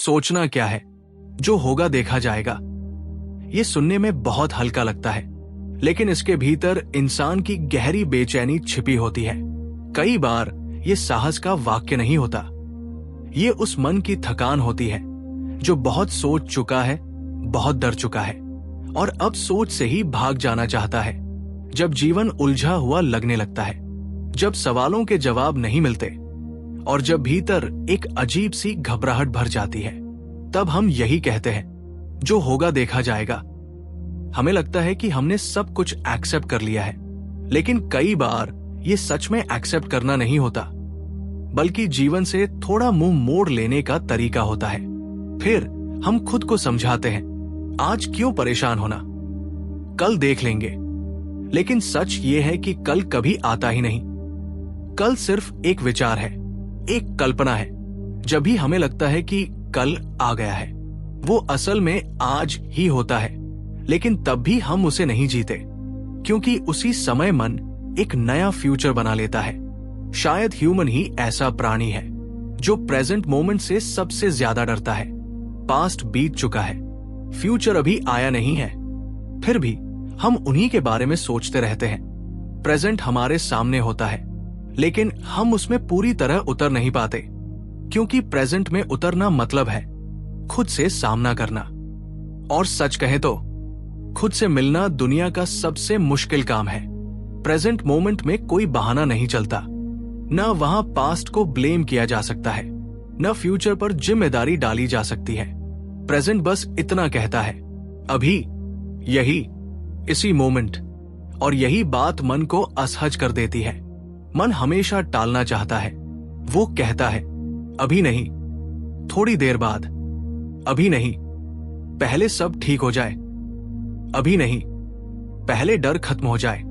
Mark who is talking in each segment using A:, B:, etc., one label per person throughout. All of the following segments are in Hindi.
A: सोचना क्या है, जो होगा देखा जाएगा। ये सुनने में बहुत हल्का लगता है, लेकिन इसके भीतर इंसान की गहरी बेचैनी छिपी होती है। कई बार ये साहस का वाक्य नहीं होता, ये उस मन की थकान होती है जो बहुत सोच चुका है, बहुत डर चुका है और अब सोच से ही भाग जाना चाहता है। जब जीवन उलझा हुआ लगने लगता है, जब सवालों के जवाब नहीं मिलते और जब भीतर एक अजीब सी घबराहट भर जाती है, तब हम यही कहते हैं, जो होगा देखा जाएगा। हमें लगता है कि हमने सब कुछ एक्सेप्ट कर लिया है, लेकिन कई बार ये सच में एक्सेप्ट करना नहीं होता, बल्कि जीवन से थोड़ा मुंह मोड़ लेने का तरीका होता है। फिर हम खुद को समझाते हैं, आज क्यों परेशान होना, कल देख लेंगे। लेकिन सच ये है कि कल कभी आता ही नहीं। कल सिर्फ एक विचार है, एक कल्पना है। जब भी हमें लगता है कि कल आ गया है, वो असल में आज ही होता है, लेकिन तब भी हम उसे नहीं जीते, क्योंकि उसी समय मन एक नया फ्यूचर बना लेता है। शायद ह्यूमन ही ऐसा प्राणी है जो प्रेजेंट मोमेंट से सबसे ज्यादा डरता है। पास्ट बीत चुका है, फ्यूचर अभी आया नहीं है, फिर भी हम उन्हीं के बारे में सोचते रहते हैं। प्रेजेंट हमारे सामने होता है, लेकिन हम उसमें पूरी तरह उतर नहीं पाते, क्योंकि प्रेजेंट में उतरना मतलब है खुद से सामना करना। और सच कहें तो खुद से मिलना दुनिया का सबसे मुश्किल काम है। प्रेजेंट मोमेंट में कोई बहाना नहीं चलता, न वहां पास्ट को ब्लेम किया जा सकता है, न फ्यूचर पर जिम्मेदारी डाली जा सकती है। प्रेजेंट बस इतना कहता है, अभी, यही, इसी मोमेंट। और यही बात मन को असहज कर देती है। मन हमेशा टालना चाहता है। वो कहता है, अभी नहीं, थोड़ी देर बाद, अभी नहीं, पहले सब ठीक हो जाए, अभी नहीं, पहले डर खत्म हो जाए।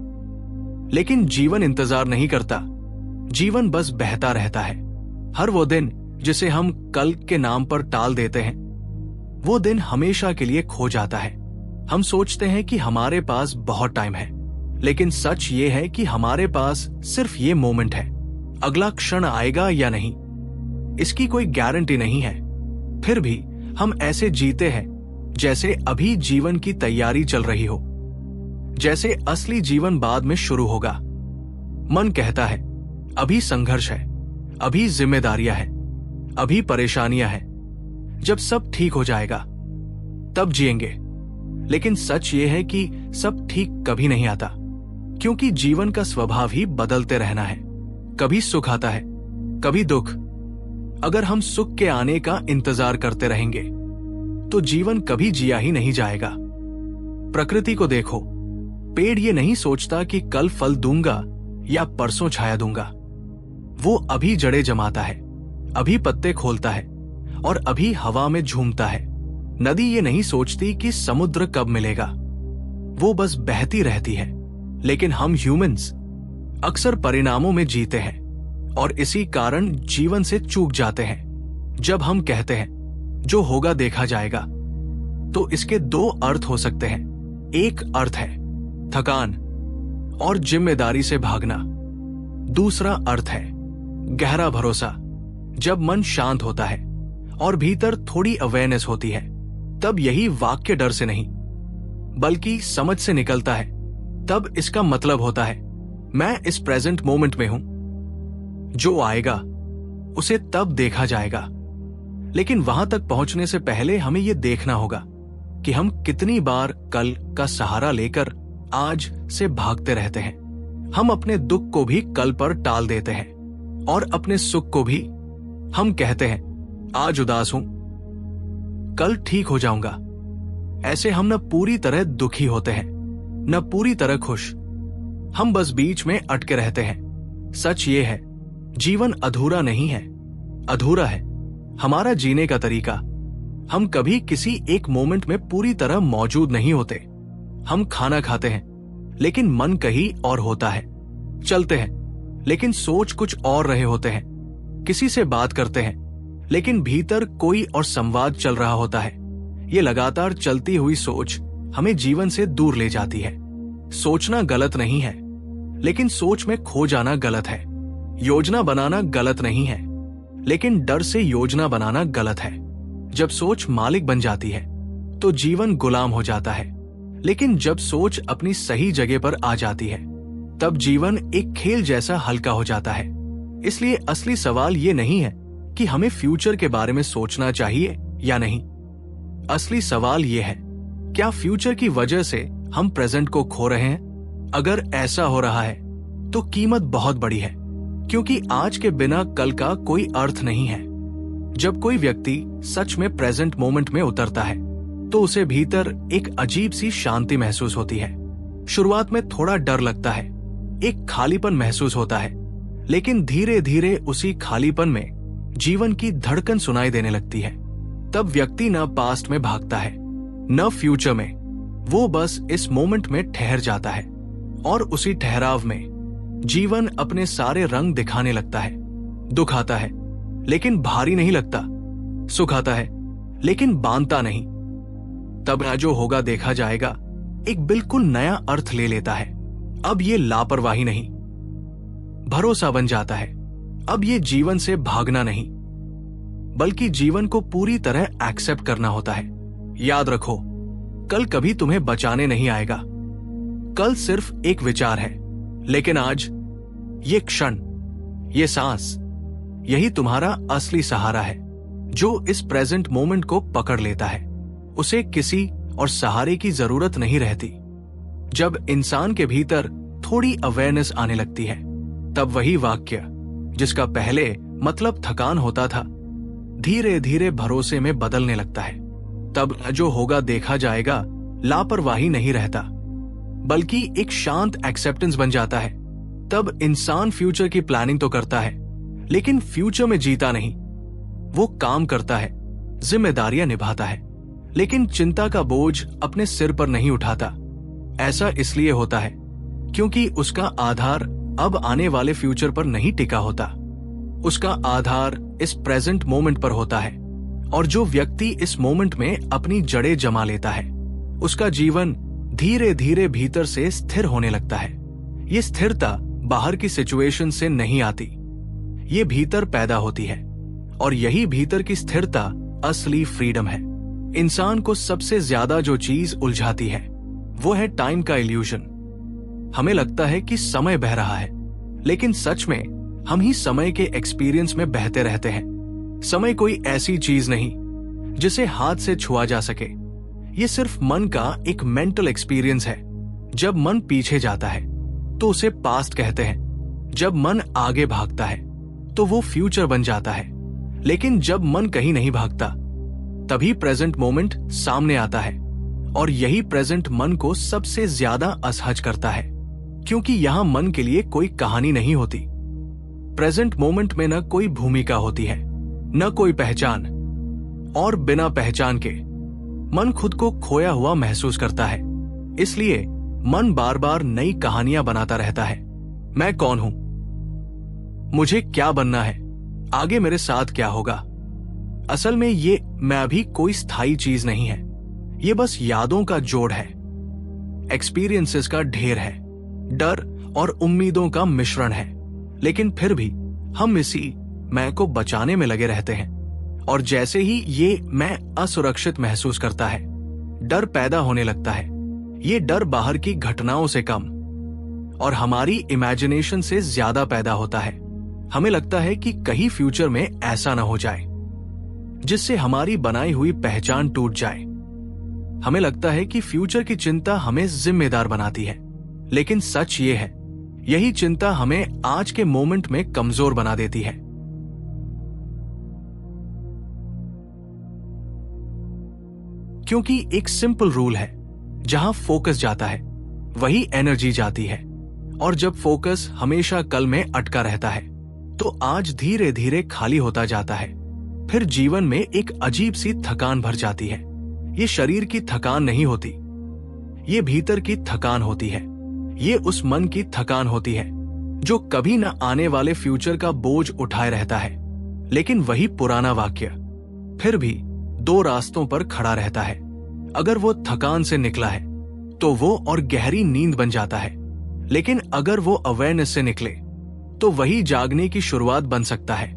A: लेकिन जीवन इंतजार नहीं करता, जीवन बस बहता रहता है। हर वो दिन जिसे हम कल के नाम पर टाल देते हैं, वो दिन हमेशा के लिए खो जाता है। हम सोचते हैं कि हमारे पास बहुत टाइम है, लेकिन सच ये है कि हमारे पास सिर्फ ये मोमेंट है। अगला क्षण आएगा या नहीं, इसकी कोई गारंटी नहीं है। फिर भी हम ऐसे जीते हैं जैसे अभी जीवन की तैयारी चल रही हो, जैसे असली जीवन बाद में शुरू होगा। मन कहता है, अभी संघर्ष है, अभी जिम्मेदारियां हैं, अभी परेशानियां हैं, जब सब ठीक हो जाएगा तब जिएंगे। लेकिन सच ये है कि सब ठीक कभी नहीं आता, क्योंकि जीवन का स्वभाव ही बदलते रहना है। कभी सुख आता है, कभी दुख। अगर हम सुख के आने का इंतजार करते रहेंगे तो जीवन कभी जिया ही नहीं जाएगा। प्रकृति को देखो, पेड़ ये नहीं सोचता कि कल फल दूंगा या परसों छाया दूंगा। वो अभी जड़ें जमाता है, अभी पत्ते खोलता है और अभी हवा में झूमता है। नदी ये नहीं सोचती कि समुद्र कब मिलेगा, वो बस बहती रहती है। लेकिन हम ह्यूमंस अक्सर परिणामों में जीते हैं और इसी कारण जीवन से चूक जाते हैं। जब हम कहते हैं, जो होगा देखा जाएगा, तो इसके दो अर्थ हो सकते हैं। एक अर्थ है थकान और जिम्मेदारी से भागना। दूसरा अर्थ है गहरा भरोसा। जब मन शांत होता है और भीतर थोड़ी अवेयरनेस होती है, तब यही वाक्य डर से नहीं बल्कि समझ से निकलता है। तब इसका मतलब होता है, मैं इस प्रेजेंट मोमेंट में हूं, जो आएगा उसे तब देखा जाएगा। लेकिन वहां तक पहुंचने से पहले हमें यह देखना होगा कि हम कितनी बार कल का सहारा लेकर आज से भागते रहते हैं। हम अपने दुख को भी कल पर टाल देते हैं और अपने सुख को भी। हम कहते हैं, आज उदास हूं, कल ठीक हो जाऊंगा। ऐसे हम न पूरी तरह दुखी होते हैं, न पूरी तरह खुश। हम बस बीच में अटके रहते हैं। सच ये है, जीवन अधूरा नहीं है, अधूरा है हमारा जीने का तरीका। हम कभी किसी एक मोमेंट में पूरी तरह मौजूद नहीं होते। हम खाना खाते हैं, लेकिन मन कहीं और होता है। चलते हैं, लेकिन सोच कुछ और रहे होते हैं। किसी से बात करते हैं, लेकिन भीतर कोई और संवाद चल रहा होता है। ये लगातार चलती हुई सोच हमें जीवन से दूर ले जाती है। सोचना गलत नहीं है, लेकिन सोच में खो जाना गलत है। योजना बनाना गलत नहीं है, लेकिन डर से योजना बनाना गलत है। जब सोच मालिक बन जाती है तो जीवन गुलाम हो जाता है, लेकिन जब सोच अपनी सही जगह पर आ जाती है तब जीवन एक खेल जैसा हल्का हो जाता है। इसलिए असली सवाल ये नहीं है कि हमें फ्यूचर के बारे में सोचना चाहिए या नहीं। असली सवाल ये है, क्या फ्यूचर की वजह से हम प्रेजेंट को खो रहे हैं? अगर ऐसा हो रहा है तो कीमत बहुत बड़ी है, क्योंकि आज के बिना कल का कोई अर्थ नहीं है। जब कोई व्यक्ति सच में प्रेजेंट मोमेंट में उतरता है तो उसे भीतर एक अजीब सी शांति महसूस होती है। शुरुआत में थोड़ा डर लगता है, एक खालीपन महसूस होता है, लेकिन धीरे धीरे उसी खालीपन में जीवन की धड़कन सुनाई देने लगती है। तब व्यक्ति न पास्ट में भागता है न फ्यूचर में, वो बस इस मोमेंट में ठहर जाता है और उसी ठहराव में जीवन अपने सारे रंग दिखाने लगता है। दुख आता है लेकिन भारी नहीं लगता, सुख आता है लेकिन बांधता नहीं। तब जो होगा देखा जाएगा एक बिल्कुल नया अर्थ ले लेता है। अब ये लापरवाही नहीं, भरोसा बन जाता है। अब ये जीवन से भागना नहीं, बल्कि जीवन को पूरी तरह एक्सेप्ट करना होता है। याद रखो, कल कभी तुम्हें बचाने नहीं आएगा। कल सिर्फ एक विचार है, लेकिन आज ये क्षण, ये सांस, यही तुम्हारा असली सहारा है। जो इस प्रेजेंट मोमेंट को पकड़ लेता है उसे किसी और सहारे की जरूरत नहीं रहती। जब इंसान के भीतर थोड़ी अवेयरनेस आने लगती है तब वही वाक्य जिसका पहले मतलब थकान होता था धीरे धीरे भरोसे में बदलने लगता है। तब जो होगा देखा जाएगा लापरवाही नहीं रहता, बल्कि एक शांत एक्सेप्टेंस बन जाता है। तब इंसान फ्यूचर की प्लानिंग तो करता है, लेकिन फ्यूचर में जीता नहीं। वो काम करता है, जिम्मेदारियां निभाता है, लेकिन चिंता का बोझ अपने सिर पर नहीं उठाता। ऐसा इसलिए होता है क्योंकि उसका आधार अब आने वाले फ्यूचर पर नहीं टिका होता, उसका आधार इस प्रेजेंट मोमेंट पर होता है। और जो व्यक्ति इस मोमेंट में अपनी जड़ें जमा लेता है उसका जीवन धीरे धीरे भीतर से स्थिर होने लगता है। ये स्थिरता बाहर की सिचुएशन से नहीं आती, ये भीतर पैदा होती है, और यही भीतर की स्थिरता असली फ्रीडम है। इंसान को सबसे ज्यादा जो चीज उलझाती है वो है टाइम का इल्यूजन। हमें लगता है कि समय बह रहा है, लेकिन सच में हम ही समय के एक्सपीरियंस में बहते रहते हैं। समय कोई ऐसी चीज नहीं जिसे हाथ से छुआ जा सके, ये सिर्फ मन का एक मेंटल एक्सपीरियंस है। जब मन पीछे जाता है तो उसे पास्ट कहते हैं, जब मन आगे भागता है तो वो फ्यूचर बन जाता है। लेकिन जब मन कहीं नहीं भागता तभी प्रेजेंट मोमेंट सामने आता है, और यही प्रेजेंट मन को सबसे ज्यादा असहज करता है, क्योंकि यहां मन के लिए कोई कहानी नहीं होती। प्रेजेंट मोमेंट में न कोई भूमिका होती है, न कोई पहचान, और बिना पहचान के मन खुद को खोया हुआ महसूस करता है। इसलिए मन बार बार नई कहानियां बनाता रहता है। मैं कौन हूं? मुझे क्या बनना है? आगे मेरे साथ क्या होगा? असल में ये मैं भी कोई स्थायी चीज नहीं है, ये बस यादों का जोड़ है, एक्सपीरियंसेस का ढेर है, डर और उम्मीदों का मिश्रण है। लेकिन फिर भी हम इसी मैं को बचाने में लगे रहते हैं, और जैसे ही ये मैं असुरक्षित महसूस करता है डर पैदा होने लगता है। ये डर बाहर की घटनाओं से कम और हमारी इमेजिनेशन से ज्यादा पैदा होता है। हमें लगता है कि कहीं फ्यूचर में ऐसा न हो जाए जिससे हमारी बनाई हुई पहचान टूट जाए। हमें लगता है कि फ्यूचर की चिंता हमें जिम्मेदार बनाती है, लेकिन सच ये है, यही चिंता हमें आज के मोमेंट में कमजोर बना देती है। क्योंकि एक सिंपल रूल है, जहां फोकस जाता है वही एनर्जी जाती है, और जब फोकस हमेशा कल में अटका रहता है तो आज धीरे धीरे खाली होता जाता है। फिर जीवन में एक अजीब सी थकान भर जाती है। ये शरीर की थकान नहीं होती, ये भीतर की थकान होती है। ये उस मन की थकान होती है जो कभी न आने वाले फ्यूचर का बोझ उठाए रहता है। लेकिन वही पुराना वाक्य फिर भी दो रास्तों पर खड़ा रहता है। अगर वो थकान से निकला है तो वो और गहरी नींद बन जाता है, लेकिन अगर वो अवेयरनेस से निकले तो वही जागने की शुरुआत बन सकता है।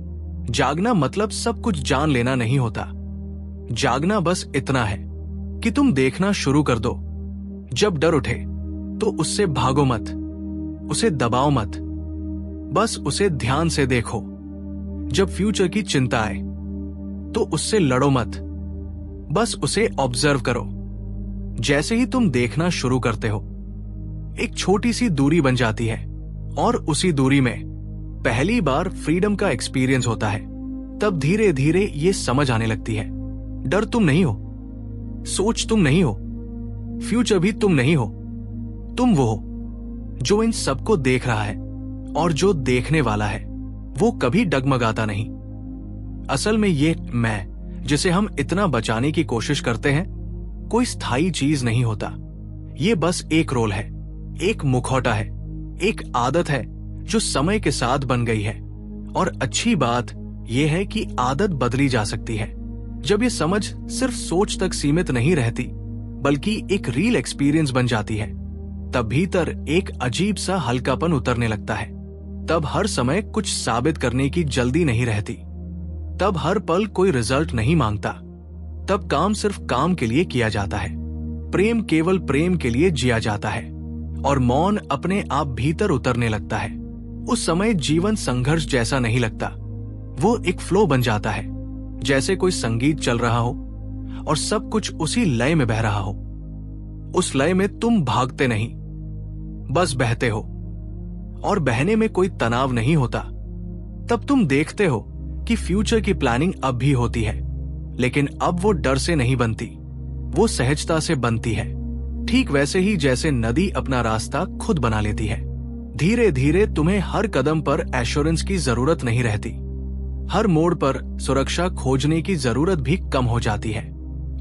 A: जागना मतलब सब कुछ जान लेना नहीं होता, जागना बस इतना है कि तुम देखना शुरू कर दो। जब डर उठे तो उससे भागो मत, उसे दबाओ मत, बस उसे ध्यान से देखो। जब फ्यूचर की चिंता आए तो उससे लड़ो मत, बस उसे ऑब्जर्व करो। जैसे ही तुम देखना शुरू करते हो, एक छोटी सी दूरी बन जाती है और उसी दूरी में पहली बार फ्रीडम का एक्सपीरियंस होता है। तब धीरे धीरे ये समझ आने लगती है, डर तुम नहीं हो, सोच तुम नहीं हो, फ्यूचर भी तुम नहीं हो। तुम वो हो जो इन सबको देख रहा है, और जो देखने वाला है वो कभी डगमगाता नहीं। असल में ये मैं जिसे हम इतना बचाने की कोशिश करते हैं कोई स्थायी चीज नहीं होता। ये बस एक रोल है, एक मुखौटा है, एक आदत है जो समय के साथ बन गई है। और अच्छी बात यह है कि आदत बदली जा सकती है। जब ये समझ सिर्फ सोच तक सीमित नहीं रहती बल्कि एक रियल एक्सपीरियंस बन जाती है, तब भीतर एक अजीब सा हल्कापन उतरने लगता है। तब हर समय कुछ साबित करने की जल्दी नहीं रहती, तब हर पल कोई रिजल्ट नहीं मांगता, तब काम सिर्फ काम के लिए किया जाता है, प्रेम केवल प्रेम के लिए जिया जाता है, और मौन अपने आप भीतर उतरने लगता है। उस समय जीवन संघर्ष जैसा नहीं लगता, वो एक फ्लो बन जाता है, जैसे कोई संगीत चल रहा हो और सब कुछ उसी लय में बह रहा हो। उस लय में तुम भागते नहीं, बस बहते हो, और बहने में कोई तनाव नहीं होता। तब तुम देखते हो कि फ्यूचर की प्लानिंग अब भी होती है, लेकिन अब वो डर से नहीं बनती, वो सहजता से बनती है। ठीक वैसे ही जैसे नदी अपना रास्ता खुद बना लेती है। धीरे धीरे तुम्हें हर कदम पर एश्योरेंस की जरूरत नहीं रहती, हर मोड़ पर सुरक्षा खोजने की जरूरत भी कम हो जाती है,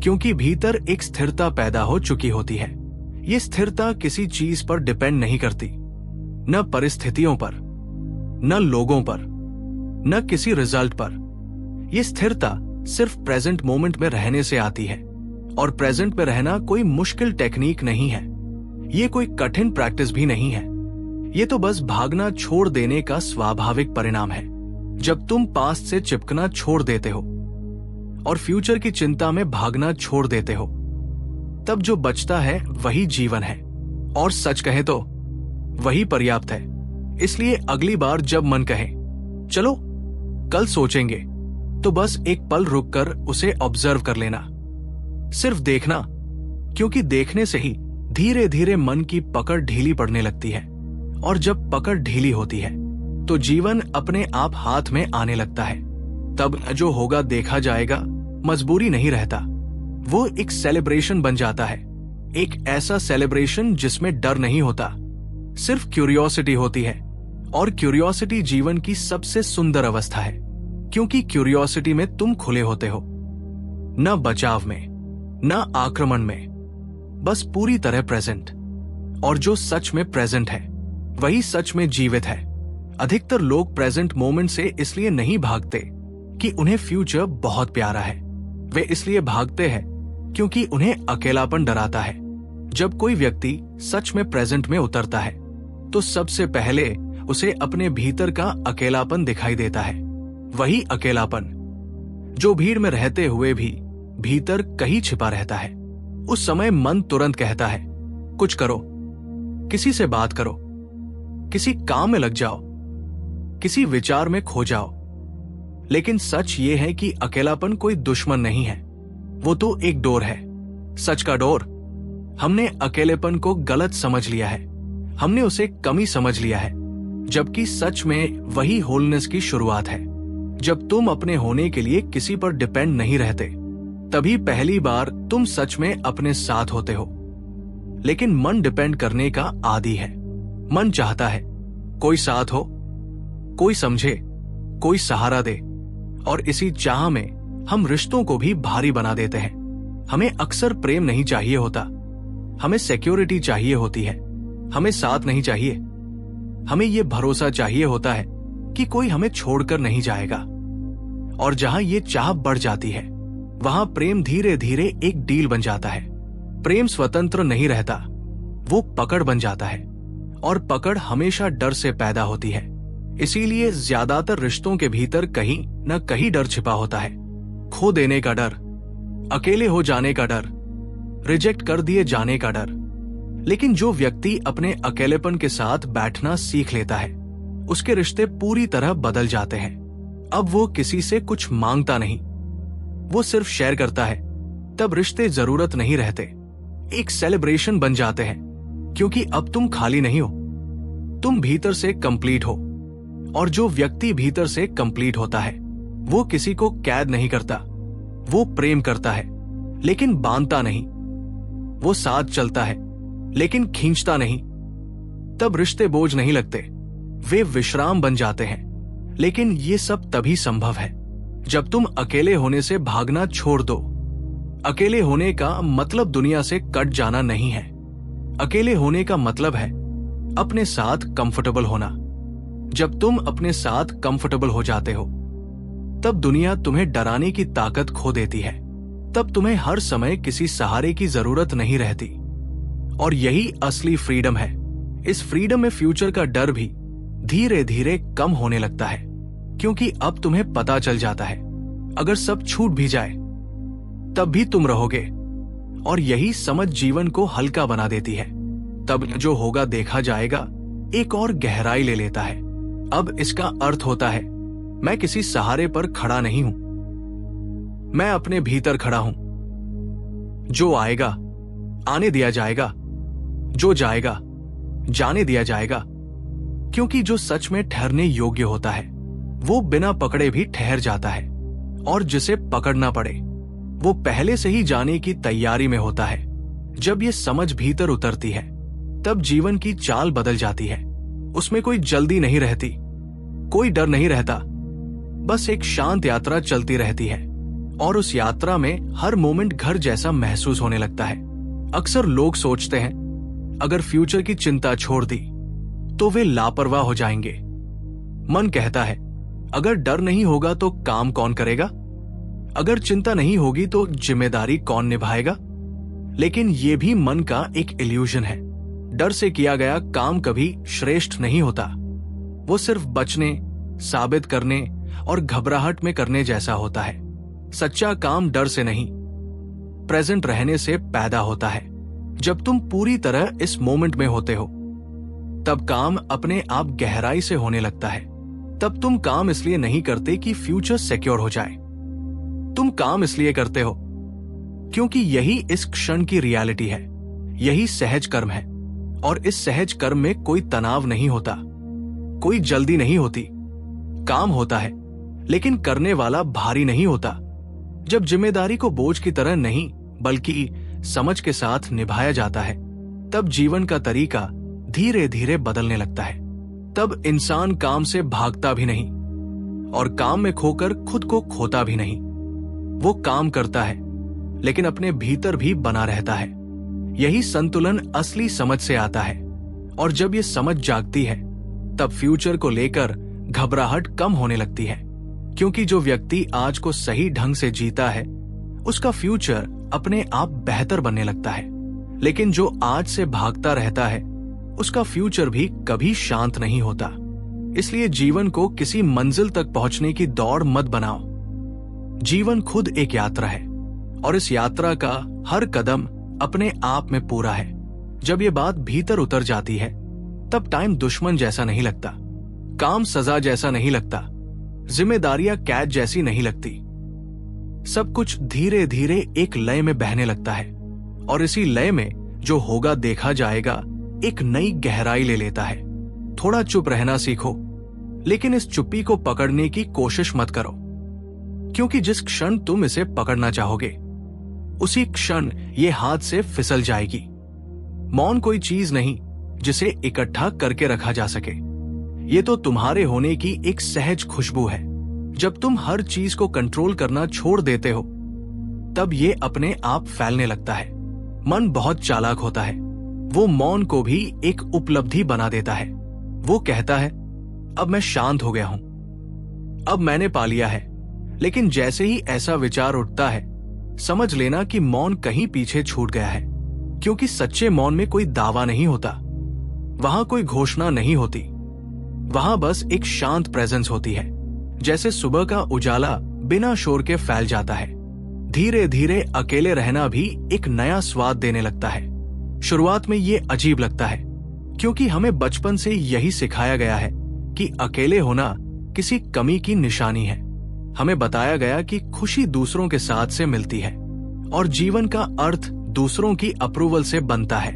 A: क्योंकि भीतर एक स्थिरता पैदा हो चुकी होती है। ये स्थिरता किसी चीज पर डिपेंड नहीं करती, न परिस्थितियों पर, न लोगों पर, न किसी रिजल्ट पर। ये स्थिरता सिर्फ प्रेजेंट मोमेंट में रहने से आती है, और प्रेजेंट में रहना कोई मुश्किल टेक्निक नहीं है, ये कोई कठिन प्रैक्टिस भी नहीं है। ये तो बस भागना छोड़ देने का स्वाभाविक परिणाम है। जब तुम पास्ट से चिपकना छोड़ देते हो और फ्यूचर की चिंता में भागना छोड़ देते हो, तब जो बचता है वही जीवन है, और सच कहे तो वही पर्याप्त है। इसलिए अगली बार जब मन कहे चलो कल सोचेंगे, तो बस एक पल रुककर उसे ऑब्जर्व कर लेना, सिर्फ देखना, क्योंकि देखने से ही धीरे धीरे मन की पकड़ ढीली पड़ने लगती है, और जब पकड़ ढीली होती है तो जीवन अपने आप हाथ में आने लगता है। तब जो होगा देखा जाएगा मजबूरी नहीं रहता, वो एक सेलिब्रेशन बन जाता है, एक ऐसा सेलिब्रेशन जिसमें डर नहीं होता, सिर्फ क्यूरियोसिटी होती है। और क्यूरियोसिटी जीवन की सबसे सुंदर अवस्था है, क्योंकि क्यूरियोसिटी में तुम खुले होते हो, न बचाव में न आक्रमण में, बस पूरी तरह प्रेजेंट। और जो सच में प्रेजेंट है वही सच में जीवित है। अधिकतर लोग प्रेजेंट मोमेंट से इसलिए नहीं भागते कि उन्हें फ्यूचर बहुत प्यारा है, वे इसलिए भागते हैं क्योंकि उन्हें अकेलापन डराता है। जब कोई व्यक्ति सच में प्रेजेंट में उतरता है तो सबसे पहले उसे अपने भीतर का अकेलापन दिखाई देता है, वही अकेलापन जो भीड़ में रहते हुए भी भीतर कहीं छिपा रहता है। उस समय मन तुरंत कहता है कुछ करो, किसी से बात करो, किसी काम में लग जाओ, किसी विचार में खो जाओ। लेकिन सच ये है कि अकेलापन कोई दुश्मन नहीं है, वो तो एक डोर है, सच का डोर। हमने अकेलेपन को गलत समझ लिया है, हमने उसे कमी समझ लिया है, जबकि सच में वही होलनेस की शुरुआत है। जब तुम अपने होने के लिए किसी पर डिपेंड नहीं रहते, तभी पहली बार तुम सच में अपने साथ होते हो। लेकिन मन डिपेंड करने का आदी है, मन चाहता है कोई साथ हो, कोई समझे, कोई सहारा दे, और इसी चाह में हम रिश्तों को भी भारी बना देते हैं। हमें अक्सर प्रेम नहीं चाहिए होता, हमें सिक्योरिटी चाहिए होती है, हमें साथ नहीं चाहिए, हमें ये भरोसा चाहिए होता है कि कोई हमें छोड़कर नहीं जाएगा। और जहां ये चाह बढ़ जाती है वहां प्रेम धीरे धीरे एक डील बन जाता है। प्रेम स्वतंत्र नहीं रहता, वो पकड़ बन जाता है, और पकड़ हमेशा डर से पैदा होती है। इसीलिए ज्यादातर रिश्तों के भीतर कहीं न कहीं डर छिपा होता है, खो देने का डर, अकेले हो जाने का डर, रिजेक्ट कर दिए जाने का डर। लेकिन जो व्यक्ति अपने अकेलेपन के साथ बैठना सीख लेता है, उसके रिश्ते पूरी तरह बदल जाते हैं। अब वो किसी से कुछ मांगता नहीं, वो सिर्फ शेयर करता है। तब रिश्ते जरूरत नहीं रहते, एक सेलिब्रेशन बन जाते हैं, क्योंकि अब तुम खाली नहीं हो, तुम भीतर से कंप्लीट हो। और जो व्यक्ति भीतर से कंप्लीट होता है, वो किसी को कैद नहीं करता, वो प्रेम करता है लेकिन बांधता नहीं, वो साथ चलता है लेकिन खींचता नहीं। तब रिश्ते बोझ नहीं लगते, वे विश्राम बन जाते हैं। लेकिन ये सब तभी संभव है जब तुम अकेले होने से भागना छोड़ दो। अकेले होने का मतलब दुनिया से कट जाना नहीं है। अकेले होने का मतलब है अपने साथ कंफर्टेबल होना। जब तुम अपने साथ कंफर्टेबल हो जाते हो, तब दुनिया तुम्हें डराने की ताकत खो देती है। तब तुम्हें हर समय किसी सहारे की जरूरत नहीं रहती। और यही असली फ्रीडम है। इस फ्रीडम में फ्यूचर का डर भी धीरे धीरे कम होने लगता है, क्योंकि अब तुम्हें पता चल जाता है अगर सब छूट भी जाए तब भी तुम रहोगे। और यही समझ जीवन को हल्का बना देती है। तब जो होगा देखा जाएगा एक और गहराई ले लेता है। अब इसका अर्थ होता है, मैं किसी सहारे पर खड़ा नहीं हूं, मैं अपने भीतर खड़ा हूं। जो आएगा आने दिया जाएगा, जो जाएगा जाने दिया जाएगा। क्योंकि जो सच में ठहरने योग्य होता है, वो बिना पकड़े भी ठहर जाता है। और जिसे पकड़ना पड़े, वो पहले से ही जाने की तैयारी में होता है। जब ये समझ भीतर उतरती है, तब जीवन की चाल बदल जाती है। उसमें कोई जल्दी नहीं रहती, कोई डर नहीं रहता, बस एक शांत यात्रा चलती रहती है। और उस यात्रा में हर मोमेंट घर जैसा महसूस होने लगता है। अक्सर लोग सोचते हैं अगर फ्यूचर की चिंता छोड़ दी तो वे लापरवाह हो जाएंगे। मन कहता है अगर डर नहीं होगा तो काम कौन करेगा, अगर चिंता नहीं होगी तो जिम्मेदारी कौन निभाएगा। लेकिन ये भी मन का एक इल्यूजन है। डर से किया गया काम कभी श्रेष्ठ नहीं होता, वो सिर्फ बचने, साबित करने और घबराहट में करने जैसा होता है। सच्चा काम डर से नहीं, प्रेजेंट रहने से पैदा होता है। जब तुम पूरी तरह इस मोमेंट में होते हो, तब काम अपने आप गहराई से होने लगता है। तब तुम काम इसलिए नहीं करते कि फ्यूचर सिक्योर हो जाए, तुम काम इसलिए करते हो क्योंकि यही इस क्षण की रियलिटी है, यही सहज कर्म है। और इस सहज कर्म में कोई तनाव नहीं होता, कोई जल्दी नहीं होती। काम होता है लेकिन करने वाला भारी नहीं होता। जब जिम्मेदारी को बोझ की तरह नहीं बल्कि समझ के साथ निभाया जाता है, तब जीवन का तरीका धीरे धीरे बदलने लगता है। तब इंसान काम से भागता भी नहीं और काम में खोकर खुद को खोता भी नहीं। वो काम करता है लेकिन अपने भीतर भी बना रहता है। यही संतुलन असली समझ से आता है। और जब ये समझ जागती है, तब फ्यूचर को लेकर घबराहट कम होने लगती है। क्योंकि जो व्यक्ति आज को सही ढंग से जीता है, उसका फ्यूचर अपने आप बेहतर बनने लगता है। लेकिन जो आज से भागता रहता है, उसका फ्यूचर भी कभी शांत नहीं होता। इसलिए जीवन को किसी मंजिल तक पहुंचने की दौड़ मत बनाओ। जीवन खुद एक यात्रा है और इस यात्रा का हर कदम अपने आप में पूरा है। जब ये बात भीतर उतर जाती है, तब टाइम दुश्मन जैसा नहीं लगता, काम सजा जैसा नहीं लगता, जिम्मेदारियां कैद जैसी नहीं लगती। सब कुछ धीरे धीरे एक लय में बहने लगता है। और इसी लय में जो होगा देखा जाएगा एक नई गहराई ले लेता है। थोड़ा चुप रहना सीखो, लेकिन इस चुप्पी को पकड़ने की कोशिश मत करो, क्योंकि जिस क्षण तुम इसे पकड़ना चाहोगे, उसी क्षण ये हाथ से फिसल जाएगी। मौन कोई चीज नहीं जिसे इकट्ठा करके रखा जा सके। ये तो तुम्हारे होने की एक सहज खुशबू है। जब तुम हर चीज को कंट्रोल करना छोड़ देते हो, तब ये अपने आप फैलने लगता है। मन बहुत चालाक होता है, वो मौन को भी एक उपलब्धि बना देता है। वो कहता है अब मैं शांत हो गया हूं, अब मैंने पा लिया है। लेकिन जैसे ही ऐसा विचार उठता है, समझ लेना कि मौन कहीं पीछे छूट गया है। क्योंकि सच्चे मौन में कोई दावा नहीं होता, वहां कोई घोषणा नहीं होती, वहां बस एक शांत प्रेजेंस होती है। जैसे सुबह का उजाला बिना शोर के फैल जाता है, धीरे धीरे अकेले रहना भी एक नया स्वाद देने लगता है। शुरुआत में ये अजीब लगता है, क्योंकि हमें बचपन से यही सिखाया गया है कि अकेले होना किसी कमी की निशानी है। हमें बताया गया कि खुशी दूसरों के साथ से मिलती है और जीवन का अर्थ दूसरों की अप्रूवल से बनता है।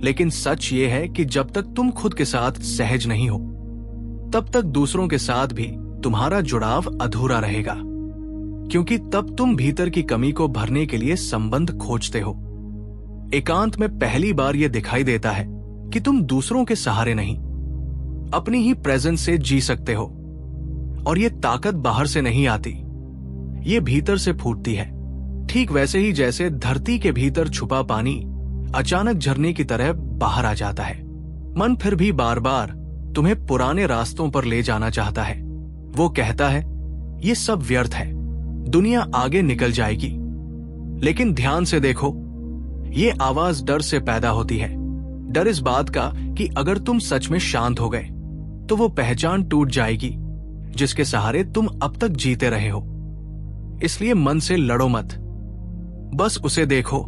A: लेकिन सच ये है कि जब तक तुम खुद के साथ सहज नहीं हो, तब तक दूसरों के साथ भी तुम्हारा जुड़ाव अधूरा रहेगा, क्योंकि तब तुम भीतर की कमी को भरने के लिए संबंध खोजते हो। एकांत में पहली बार यह दिखाई देता है कि तुम दूसरों के सहारे नहीं, अपनी ही प्रेजेंस से जी सकते हो। और ये ताकत बाहर से नहीं आती, ये भीतर से फूटती है। ठीक वैसे ही जैसे धरती के भीतर छुपा पानी अचानक झरने की तरह बाहर आ जाता है। मन फिर भी बार बार तुम्हें पुराने रास्तों पर ले जाना चाहता है। वो कहता है ये सब व्यर्थ है, दुनिया आगे निकल जाएगी। लेकिन ध्यान से देखो, ये आवाज डर से पैदा होती है। डर इस बात का कि अगर तुम सच में शांत हो गए तो वो पहचान टूट जाएगी जिसके सहारे तुम अब तक जीते रहे हो। इसलिए मन से लड़ो मत, बस उसे देखो,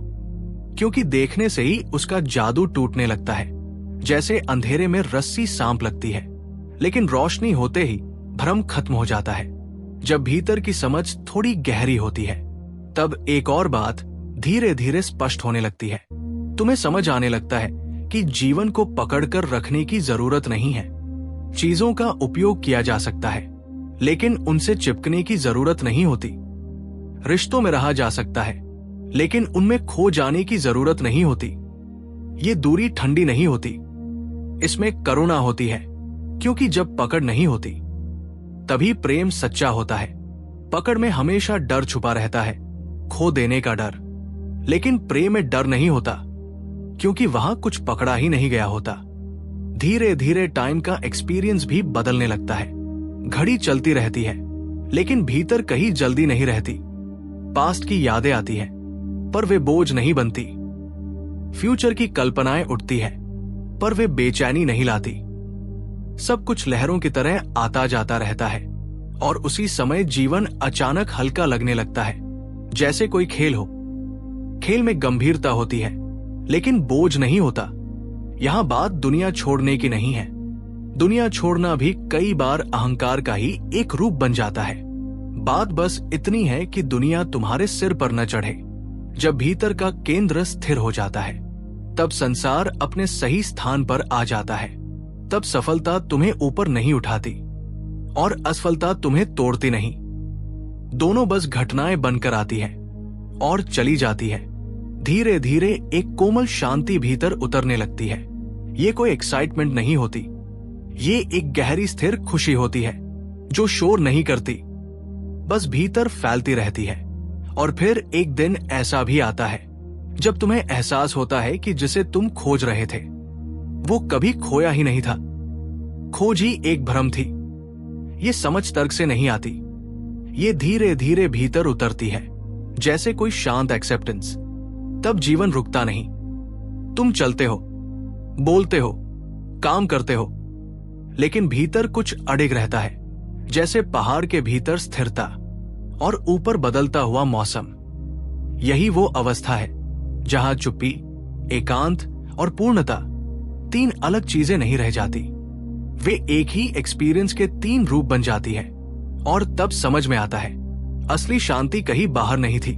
A: क्योंकि देखने से ही उसका जादू टूटने लगता है। जैसे अंधेरे में रस्सी सांप लगती है, लेकिन रोशनी होते ही भ्रम खत्म हो जाता है। जब भीतर की समझ थोड़ी गहरी होती है, तब एक और बात धीरे धीरे स्पष्ट होने लगती है। तुम्हें समझ आने लगता है कि जीवन को पकड़कर रखने की जरूरत नहीं है। चीजों का उपयोग किया जा सकता है, लेकिन उनसे चिपकने की जरूरत नहीं होती। रिश्तों में रहा जा सकता है, लेकिन उनमें खो जाने की जरूरत नहीं होती। ये दूरी ठंडी नहीं होती, इसमें करुणा होती है, क्योंकि जब पकड़ नहीं होती तभी प्रेम सच्चा होता है। पकड़ में हमेशा डर छुपा रहता है, खो देने का डर। लेकिन प्रेम में डर नहीं होता, क्योंकि वहां कुछ पकड़ा ही नहीं गया होता। धीरे धीरे टाइम का एक्सपीरियंस भी बदलने लगता है। घड़ी चलती रहती है, लेकिन भीतर कहीं जल्दी नहीं रहती। पास्ट की यादें आती हैं, पर वे बोझ नहीं बनती। फ्यूचर की कल्पनाएं उठती हैं, पर वे बेचैनी नहीं लाती। सब कुछ लहरों की तरह आता जाता रहता है, और उसी समय जीवन अचानक हल्का लगने लगता है, जैसे कोई खेल हो। खेल में गंभीरता होती है, लेकिन बोझ नहीं होता। यहां बात दुनिया छोड़ने की नहीं है। दुनिया छोड़ना भी कई बार अहंकार का ही एक रूप बन जाता है। बात बस इतनी है कि दुनिया तुम्हारे सिर पर न चढ़े। जब भीतर का केंद्र स्थिर हो जाता है, तब संसार अपने सही स्थान पर आ जाता है। तब सफलता तुम्हें ऊपर नहीं उठाती और असफलता तुम्हें तोड़ती नहीं। दोनों बस घटनाएं बनकर आती हैं और चली जाती है। धीरे धीरे एक कोमल शांति भीतर उतरने लगती है। ये कोई एक्साइटमेंट नहीं होती, ये एक गहरी स्थिर खुशी होती है जो शोर नहीं करती, बस भीतर फैलती रहती है। और फिर एक दिन ऐसा भी आता है जब तुम्हें एहसास होता है कि जिसे तुम खोज रहे थे वो कभी खोया ही नहीं था। खोज ही एक भ्रम थी। ये समझ तर्क से नहीं आती, ये धीरे धीरे भीतर उतरती है, जैसे कोई शांत एक्सेप्टेंस। तब जीवन रुकता नहीं। तुम चलते हो, बोलते हो, काम करते हो, लेकिन भीतर कुछ अड़िग रहता है, जैसे पहाड़ के भीतर स्थिरता और ऊपर बदलता हुआ मौसम। यही वो अवस्था है जहां चुप्पी, एकांत और पूर्णता तीन अलग चीजें नहीं रह जाती। वे एक ही एक्सपीरियंस के तीन रूप बन जाती है। और तब समझ में आता है असली शांति कहीं बाहर नहीं थी,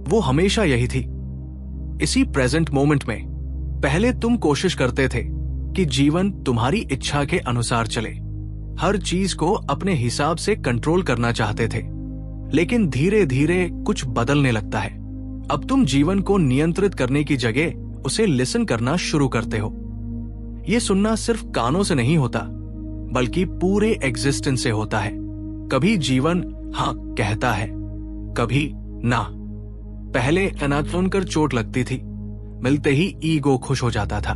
A: वो हमेशा यही थी, इसी प्रेजेंट मोमेंट में। पहले तुम कोशिश करते थे कि जीवन तुम्हारी इच्छा के अनुसार चले, हर चीज को अपने हिसाब से कंट्रोल करना चाहते थे। लेकिन धीरे धीरे कुछ बदलने लगता है। अब तुम जीवन को नियंत्रित करने की जगह उसे लिसन करना शुरू करते हो। ये सुनना सिर्फ कानों से नहीं होता, बल्कि पूरे एग्जिस्टेंस से होता है। कभी जीवन हाँ कहता है, कभी ना। पहले ना सुनकर चोट लगती थी, मिलते ही ईगो खुश हो जाता था।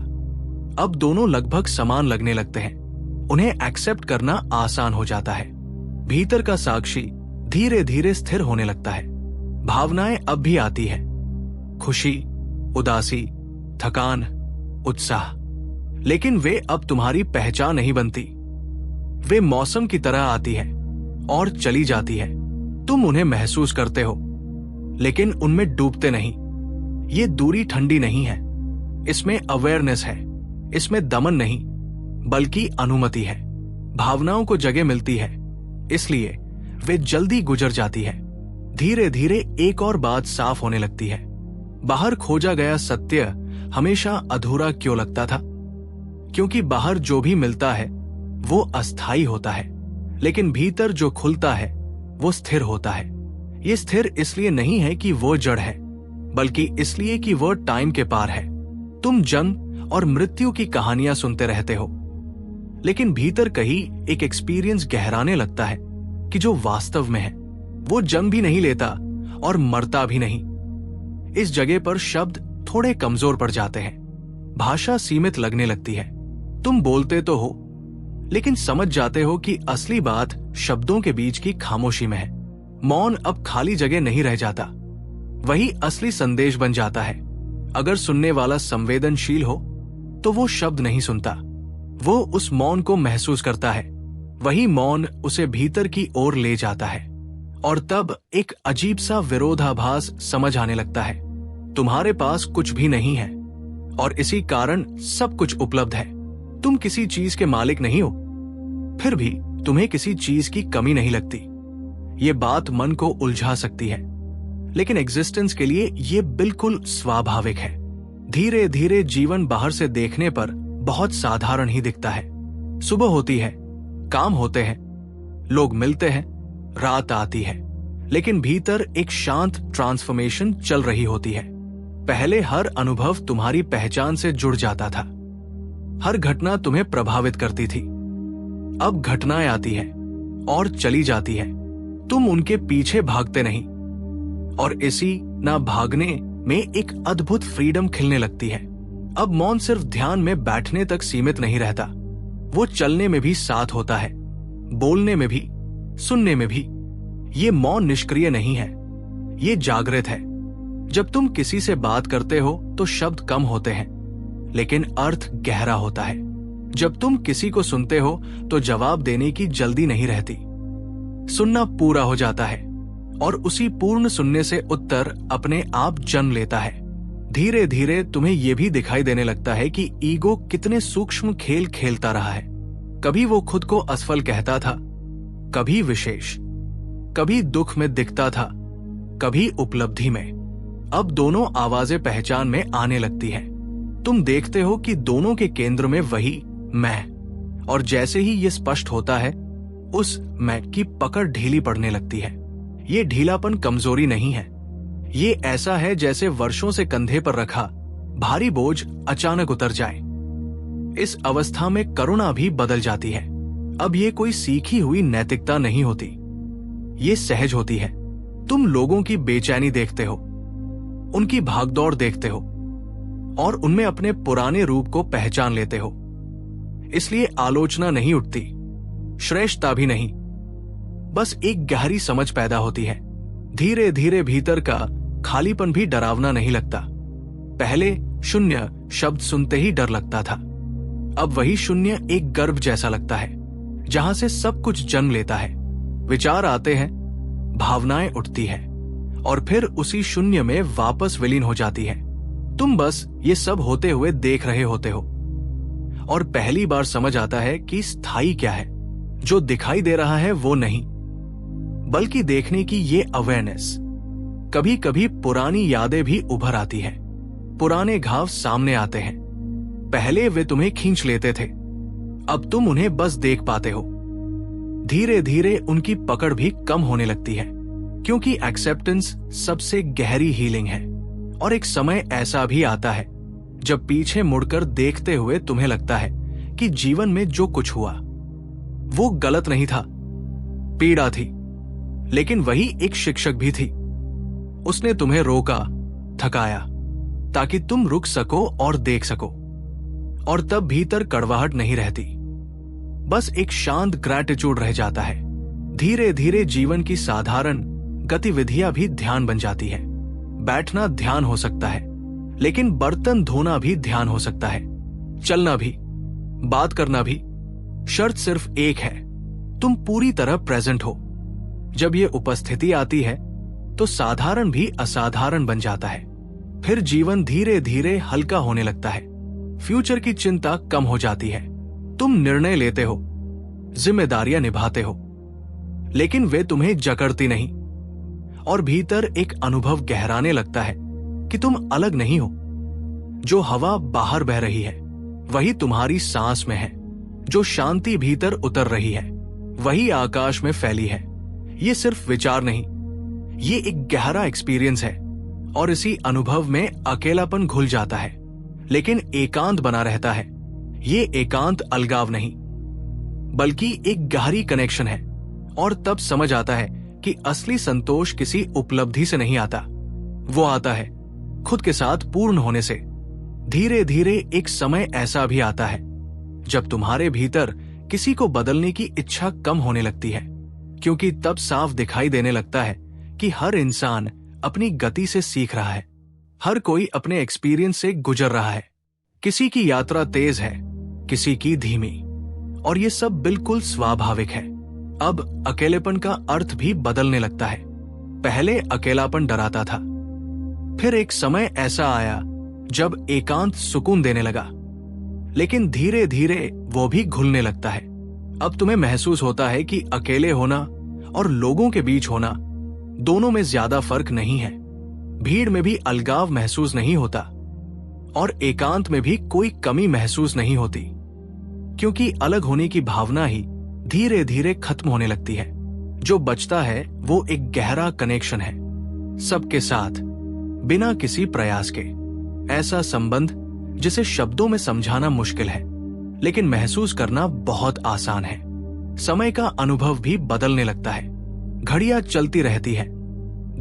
A: अब दोनों लगभग समान लगने लगते हैं। उन्हें एक्सेप्ट करना आसान हो जाता है। भीतर का साक्षी धीरे धीरे स्थिर होने लगता है। भावनाएं अब भी आती है, खुशी, उदासी, थकान, उत्साह, लेकिन वे अब तुम्हारी पहचान नहीं बनती। वे मौसम की तरह आती है और चली जाती है। तुम उन्हें महसूस करते हो, लेकिन उनमें डूबते नहीं। ये दूरी ठंडी नहीं है, इसमें अवेयरनेस है। इसमें दमन नहीं, बल्कि अनुमति है। भावनाओं को जगह मिलती है, इसलिए वे जल्दी गुजर जाती है। धीरे धीरे एक और बात साफ होने लगती है। बाहर खोजा गया सत्य हमेशा अधूरा क्यों लगता था? क्योंकि बाहर जो भी मिलता है वो अस्थायी होता है, लेकिन भीतर जो खुलता है वो स्थिर होता है। ये स्थिर इसलिए नहीं है कि वो जड़ है, बल्कि इसलिए कि वो टाइम के पार है। तुम जन्म और मृत्यु की कहानियां सुनते रहते हो, लेकिन भीतर कहीं एक एक्सपीरियंस गहराने लगता है कि जो वास्तव में है वो जन्म भी नहीं लेता और मरता भी नहीं। इस जगह पर शब्द थोड़े कमजोर पड़ जाते हैं, भाषा सीमित लगने लगती है। तुम बोलते तो हो, लेकिन समझ जाते हो कि असली बात शब्दों के बीच की खामोशी में है। मौन अब खाली जगह नहीं रह जाता, वही असली संदेश बन जाता है। अगर सुनने वाला संवेदनशील हो तो वो शब्द नहीं सुनता, वो उस मौन को महसूस करता है। वही मौन उसे भीतर की ओर ले जाता है, और तब एक अजीब सा विरोधाभास समझ आने लगता है। तुम्हारे पास कुछ भी नहीं है और इसी कारण सब कुछ उपलब्ध है। तुम किसी चीज के मालिक नहीं हो, फिर भी तुम्हें किसी चीज की कमी नहीं लगती। ये बात मन को उलझा सकती है, लेकिन एग्जिस्टेंस के लिए ये बिल्कुल स्वाभाविक है। धीरे धीरे जीवन बाहर से देखने पर बहुत साधारण ही दिखता है। सुबह होती है, काम होते हैं, लोग मिलते हैं, रात आती है, लेकिन भीतर एक शांत ट्रांसफॉर्मेशन चल रही होती है। पहले हर अनुभव तुम्हारी पहचान से जुड़ जाता था, हर घटना तुम्हें प्रभावित करती थी। अब घटनाएं आती है और चली जाती है, तुम उनके पीछे भागते नहीं, और इसी ना भागने में एक अद्भुत फ्रीडम खिलने लगती है। अब मौन सिर्फ ध्यान में बैठने तक सीमित नहीं रहता, वो चलने में भी साथ होता है, बोलने में भी, सुनने में भी। ये मौन निष्क्रिय नहीं है, ये जागृत है। जब तुम किसी से बात करते हो तो शब्द कम होते हैं, लेकिन अर्थ गहरा होता है। जब तुम किसी को सुनते हो तो जवाब देने की जल्दी नहीं रहती, सुनना पूरा हो जाता है, और उसी पूर्ण सुनने से उत्तर अपने आप जन्म लेता है। धीरे धीरे तुम्हें यह भी दिखाई देने लगता है कि ईगो कितने सूक्ष्म खेल खेलता रहा है। कभी वो खुद को असफल कहता था, कभी विशेष, कभी दुख में दिखता था, कभी उपलब्धि में। अब दोनों आवाजें पहचान में आने लगती हैं। तुम देखते हो कि दोनों के केंद्र में वही मैं, और जैसे ही ये स्पष्ट होता है, उस मैं की पकड़ ढीली पड़ने लगती है। ये ढीलापन कमजोरी नहीं है, ये ऐसा है जैसे वर्षों से कंधे पर रखा भारी बोझ अचानक उतर जाए। इस अवस्था में करुणा भी बदल जाती है। अब ये कोई सीखी हुई नैतिकता नहीं होती, ये सहज होती है। तुम लोगों की बेचैनी देखते हो, उनकी भागदौड़ देखते हो, और उनमें अपने पुराने रूप को पहचान लेते हो। इसलिए आलोचना नहीं उठती, श्रेष्ठता भी नहीं, बस एक गहरी समझ पैदा होती है। धीरे धीरे भीतर का खालीपन भी डरावना नहीं लगता। पहले शून्य शब्द सुनते ही डर लगता था, अब वही शून्य एक गर्भ जैसा लगता है, जहां से सब कुछ जन्म लेता है। विचार आते हैं, भावनाएं उठती है, और फिर उसी शून्य में वापस विलीन हो जाती है। तुम बस ये सब होते हुए देख रहे होते हो, और पहली बार समझ आता है कि स्थायी क्या है। जो दिखाई दे रहा है वो नहीं, बल्कि देखने की ये अवेयरनेस। कभी कभी पुरानी यादें भी उभर आती है, पुराने घाव सामने आते हैं। पहले वे तुम्हें खींच लेते थे, अब तुम उन्हें बस देख पाते हो। धीरे धीरे उनकी पकड़ भी कम होने लगती है, क्योंकि एक्सेप्टेंस सबसे गहरी हीलिंग है। और एक समय ऐसा भी आता है जब पीछे मुड़कर देखते हुए तुम्हें लगता है कि जीवन में जो कुछ हुआ वो गलत नहीं था, पीड़ा थी, लेकिन वही एक शिक्षक भी थी। उसने तुम्हें रोका, थकाया, ताकि तुम रुक सको और देख सको। और तब भीतर कड़वाहट नहीं रहती, बस एक शांत ग्रैटिट्यूड रह जाता है। धीरे धीरे जीवन की साधारण गतिविधियां भी ध्यान बन जाती है। बैठना ध्यान हो सकता है, लेकिन बर्तन धोना भी ध्यान हो सकता है, चलना भी, बात करना भी। शर्त सिर्फ एक है, तुम पूरी तरह प्रेजेंट हो। जब ये उपस्थिति आती है तो साधारण भी असाधारण बन जाता है। फिर जीवन धीरे धीरे हल्का होने लगता है। फ्यूचर की चिंता कम हो जाती है। तुम निर्णय लेते हो, जिम्मेदारियां निभाते हो, लेकिन वे तुम्हें जकड़ती नहीं। और भीतर एक अनुभव गहराने लगता है कि तुम अलग नहीं हो। जो हवा बाहर बह रही है वही तुम्हारी सांस में है। जो शांति भीतर उतर रही है वही आकाश में फैली है। ये सिर्फ विचार नहीं, ये एक गहरा एक्सपीरियंस है। और इसी अनुभव में अकेलापन घुल जाता है, लेकिन एकांत बना रहता है। ये एकांत अलगाव नहीं, बल्कि एक गहरी कनेक्शन है। और तब समझ आता है कि असली संतोष किसी उपलब्धि से नहीं आता, वो आता है खुद के साथ पूर्ण होने से। धीरे धीरे एक समय ऐसा भी आता है जब तुम्हारे भीतर किसी को बदलने की इच्छा कम होने लगती है, क्योंकि तब साफ दिखाई देने लगता है कि हर इंसान अपनी गति से सीख रहा है। हर कोई अपने एक्सपीरियंस से गुजर रहा है। किसी की यात्रा तेज है, किसी की धीमी, और ये सब बिल्कुल स्वाभाविक है। अब अकेलेपन का अर्थ भी बदलने लगता है। पहले अकेलापन डराता था, फिर एक समय ऐसा आया जब एकांत सुकून देने लगा, लेकिन धीरे धीरे वो भी घुलने लगता है। अब तुम्हें महसूस होता है कि अकेले होना और लोगों के बीच होना, दोनों में ज्यादा फर्क नहीं है। भीड़ में भी अलगाव महसूस नहीं होता और एकांत में भी कोई कमी महसूस नहीं होती, क्योंकि अलग होने की भावना ही धीरे धीरे खत्म होने लगती है। जो बचता है वो एक गहरा कनेक्शन है, सबके साथ, बिना किसी प्रयास के। ऐसा संबंध जिसे शब्दों में समझाना मुश्किल है, लेकिन महसूस करना बहुत आसान है। समय का अनुभव भी बदलने लगता है। घड़ियां चलती रहती है,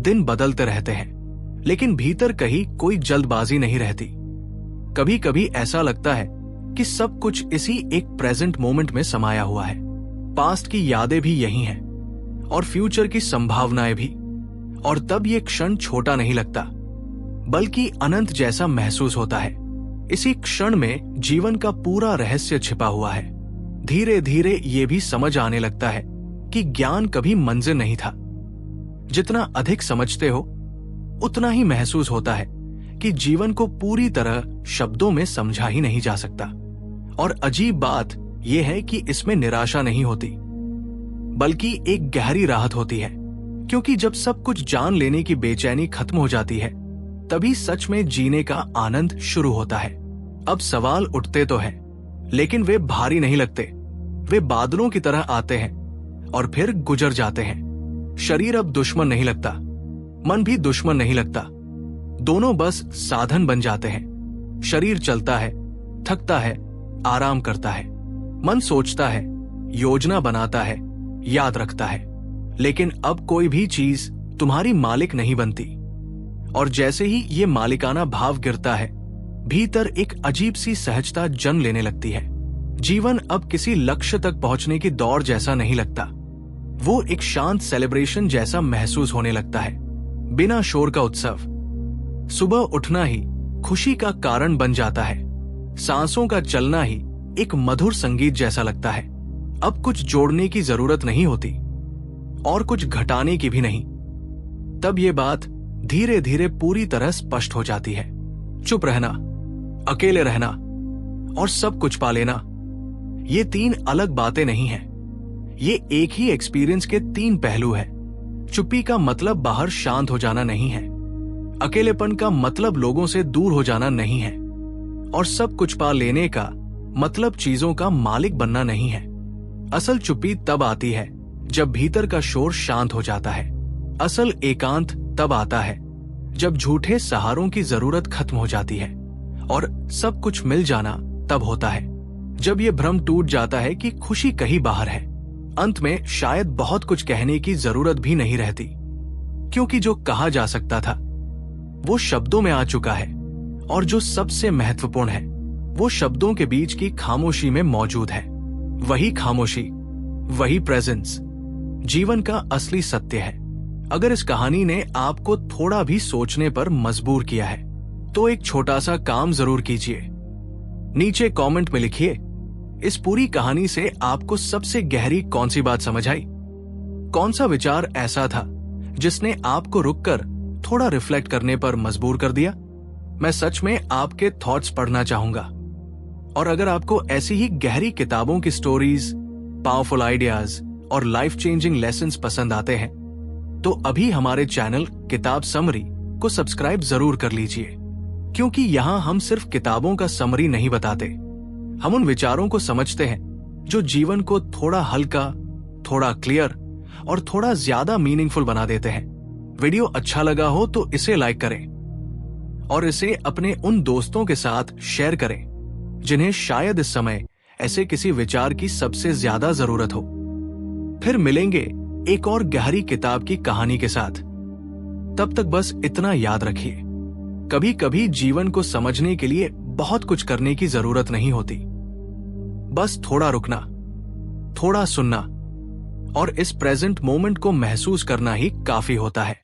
A: दिन बदलते रहते हैं, लेकिन भीतर कहीं कोई जल्दबाजी नहीं रहती। कभी कभी ऐसा लगता है कि सब कुछ इसी एक प्रेजेंट मोमेंट में समाया हुआ है। पास्ट की यादें भी यही हैं और फ्यूचर की संभावनाएं भी। और तब ये क्षण छोटा नहीं लगता, बल्कि अनंत जैसा महसूस होता है। इसी क्षण में जीवन का पूरा रहस्य छिपा हुआ है। धीरे धीरे ये भी समझ आने लगता है कि ज्ञान कभी मंजिल नहीं था। जितना अधिक समझते हो उतना ही महसूस होता है कि जीवन को पूरी तरह शब्दों में समझा ही नहीं जा सकता। और अजीब बात यह है कि इसमें निराशा नहीं होती, बल्कि एक गहरी राहत होती है, क्योंकि जब सब कुछ जान लेने की बेचैनी खत्म हो जाती है, तभी सच में जीने का आनंद शुरू होता है। अब सवाल उठते तो हैं, लेकिन वे भारी नहीं लगते। वे बादलों की तरह आते हैं और फिर गुजर जाते हैं। शरीर अब दुश्मन नहीं लगता, मन भी दुश्मन नहीं लगता। दोनों बस साधन बन जाते हैं। शरीर चलता है, थकता है, आराम करता है। मन सोचता है, योजना बनाता है, याद रखता है, लेकिन अब कोई भी चीज तुम्हारी मालिक नहीं बनती। और जैसे ही ये मालिकाना भाव गिरता है, भीतर एक अजीब सी सहजता जन्म लेने लगती है। जीवन अब किसी लक्ष्य तक पहुंचने की दौड़ जैसा नहीं लगता, वो एक शांत सेलिब्रेशन जैसा महसूस होने लगता है। बिना शोर का उत्सव। सुबह उठना ही खुशी का कारण बन जाता है। सांसों का चलना ही एक मधुर संगीत जैसा लगता है। अब कुछ जोड़ने की जरूरत नहीं होती और कुछ घटाने की भी नहीं। तब ये बात धीरे धीरे पूरी तरह स्पष्ट हो जाती है। चुप रहना, अकेले रहना और सब कुछ पा लेना, ये तीन अलग बातें नहीं हैं। ये एक ही एक्सपीरियंस के तीन पहलू हैं। चुप्पी का मतलब बाहर शांत हो जाना नहीं है, अकेलेपन का मतलब लोगों से दूर हो जाना नहीं है, और सब कुछ पा लेने का मतलब चीजों का मालिक बनना नहीं है। असल चुप्पी तब आती है जब भीतर का शोर शांत हो जाता है। असल एकांत तब आता है जब झूठे सहारों की जरूरत खत्म हो जाती है। और सब कुछ मिल जाना तब होता है जब ये भ्रम टूट जाता है कि खुशी कहीं बाहर है। अंत में शायद बहुत कुछ कहने की जरूरत भी नहीं रहती, क्योंकि जो कहा जा सकता था वो शब्दों में आ चुका है, और जो सबसे महत्वपूर्ण है वो शब्दों के बीच की खामोशी में मौजूद है। वही खामोशी, वही प्रेजेंस जीवन का असली सत्य है। अगर इस कहानी ने आपको थोड़ा भी सोचने पर मजबूर किया है, तो एक छोटा सा काम जरूर कीजिए। नीचे कमेंट में लिखिए, इस पूरी कहानी से आपको सबसे गहरी कौन सी बात समझ आई? कौन सा विचार ऐसा था जिसने आपको रुककर थोड़ा रिफ्लेक्ट करने पर मजबूर कर दिया। मैं सच में आपके थॉट्स पढ़ना चाहूंगा। और अगर आपको ऐसी ही गहरी किताबों की स्टोरीज, पावरफुल आइडियाज और लाइफ चेंजिंग लेसन्स पसंद आते हैं तो अभी हमारे चैनल किताब समरी को सब्सक्राइब जरूर कर लीजिए, क्योंकि यहाँ हम सिर्फ किताबों का समरी नहीं बताते, हम उन विचारों को समझते हैं जो जीवन को थोड़ा हल्का, थोड़ा क्लियर और थोड़ा ज्यादा मीनिंगफुल बना देते हैं। वीडियो अच्छा लगा हो तो इसे लाइक करें और इसे अपने उन दोस्तों के साथ शेयर करें जिन्हें शायद इस समय ऐसे किसी विचार की सबसे ज्यादा जरूरत हो। फिर मिलेंगे एक और गहरी किताब की कहानी के साथ। तब तक बस इतना याद रखिए, कभी कभी जीवन को समझने के लिए बहुत कुछ करने की जरूरत नहीं होती, बस थोड़ा रुकना, थोड़ा सुनना और इस प्रेजेंट मोमेंट को महसूस करना ही काफी होता है।